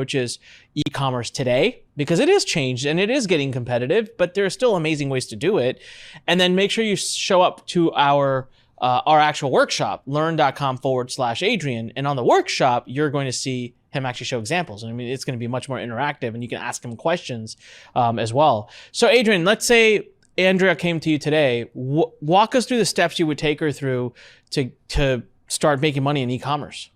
approaches e-commerce today, because it is changed and it is getting competitive, but there are still amazing ways to do it. And then make sure you show up to our actual workshop, learn.com/Adrian. And on the workshop, you're going to see him actually show examples. And I mean, it's going to be much more interactive and you can ask him questions as well. So Adrian, let's say Andrea came to you today. Walk us through the steps you would take her through to start making money in e-commerce.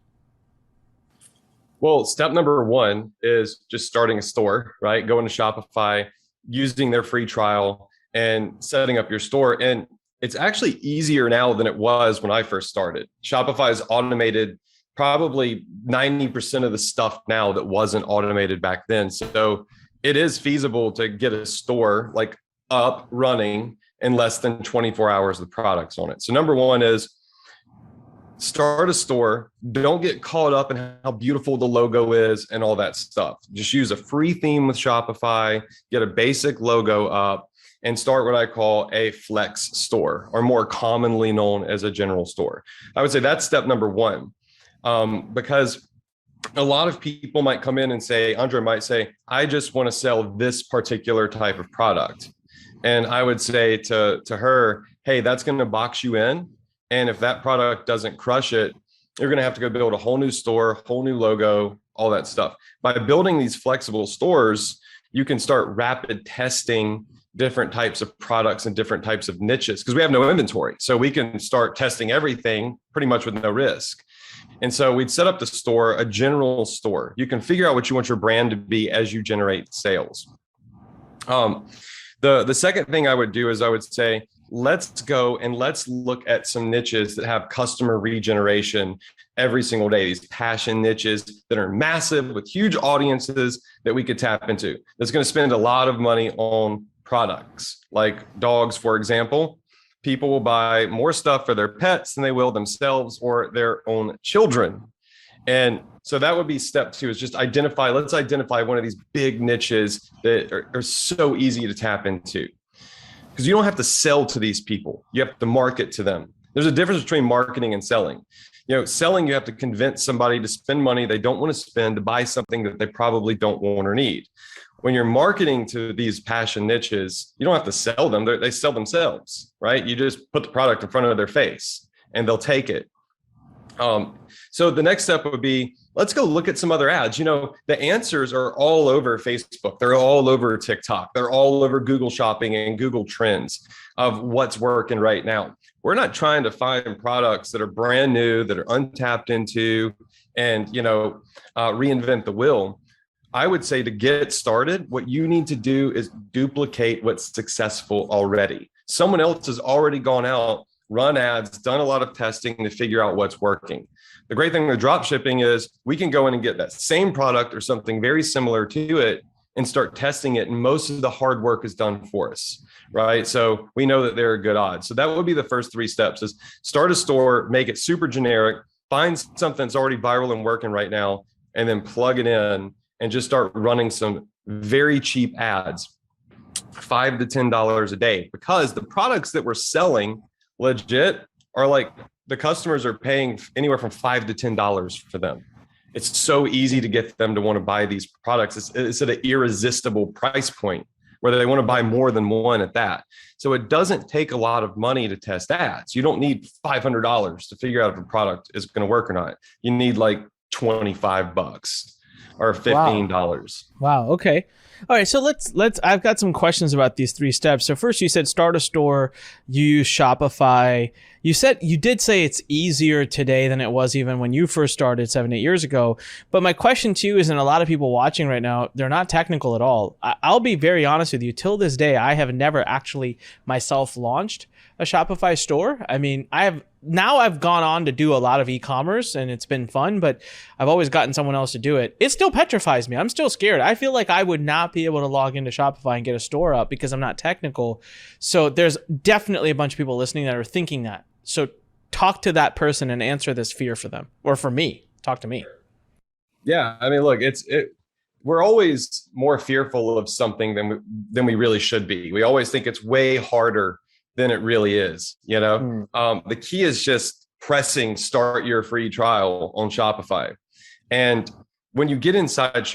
Well, step number one is just starting a store, right? Going to Shopify, using their free trial and setting up your store. And it's actually easier now than it was when I first started. Shopify has automated probably 90% of the stuff now that wasn't automated back then. So it is feasible to get a store like up running in less than 24 hours with products on it. So number one is start a store. Don't get caught up in how beautiful the logo is and all that stuff. Just use a free theme with Shopify, get a basic logo up, and start what I call a flex store, or more commonly known as a general store. I would say that's step number one, because a lot of people might come in and say, Andrea might say, I just want to sell this particular type of product. And I would say to her, hey, that's going to box you in. And if that product doesn't crush it, you're going to have to go build a whole new store, whole new logo, all that stuff. By building these flexible stores, you can start rapid testing different types of products and different types of niches, because we have no inventory. So we can start testing everything pretty much with no risk. And so we'd set up the store, a general store. You can figure out what you want your brand to be as you generate sales. The second thing I would do is I would say, let's go and let's look at some niches that have customer regeneration every single day. These passion niches that are massive with huge audiences that we could tap into. That's going to spend a lot of money on products like dogs, for example. People will buy more stuff for their pets than they will themselves or their own children. And so that would be step two, is just let's identify one of these big niches that are so easy to tap into. Because you don't have to sell to these people. You have to market to them. There's a difference between marketing and selling. Selling, you have to convince somebody to spend money they don't want to spend to buy something that they probably don't want or need. When you're marketing to these passion niches, you don't have to sell them. They sell themselves, right? You just put the product in front of their face and they'll take it. So the next step would be, let's go look at some other ads. The answers are all over Facebook. They're all over TikTok. They're all over Google Shopping and Google Trends of what's working right now. We're not trying to find products that are brand new, that are untapped into, and, reinvent the wheel. I would say to get started, what you need to do is duplicate what's successful already. Someone else has already gone out, run ads, done a lot of testing to figure out what's working. The great thing with drop shipping is we can go in and get that same product or something very similar to it and start testing it. And most of the hard work is done for us, right? So we know that there are good odds. So that would be the first three steps: is start a store, make it super generic, find something that's already viral and working right now, and then plug it in and just start running some very cheap ads, $5 to $10 a day, because the products that we're selling legit are like, the customers are paying anywhere from $5 to $10 for them. It's so easy to get them to want to buy these products. It's at an irresistible price point where they want to buy more than one at that. So it doesn't take a lot of money to test ads. You don't need $500 to figure out if a product is going to work or not. You need like $25 or $15. Wow. Okay. All right. So let's, I've got some questions about these three steps. So first, you said start a store, you use Shopify. You did say it's easier today than it was even when you first started 7-8 years ago. But my question to you is, and a lot of people watching right now, they're not technical at all. I'll be very honest with you. Till this day, I have never actually myself launched a Shopify store. I mean, I've gone on to do a lot of e-commerce and it's been fun, but I've always gotten someone else to do it. It still petrifies me. I'm still scared. I feel like I would not be able to log into Shopify and get a store up because I'm not technical. So there's definitely a bunch of people listening that are thinking that. So talk to that person and answer this fear for them, or for me. Talk to me. Yeah. I mean, look, we're always more fearful of something than we really should be. We always think it's way harder than it really is. The key is just pressing start your free trial on Shopify. And when you get inside Shopify,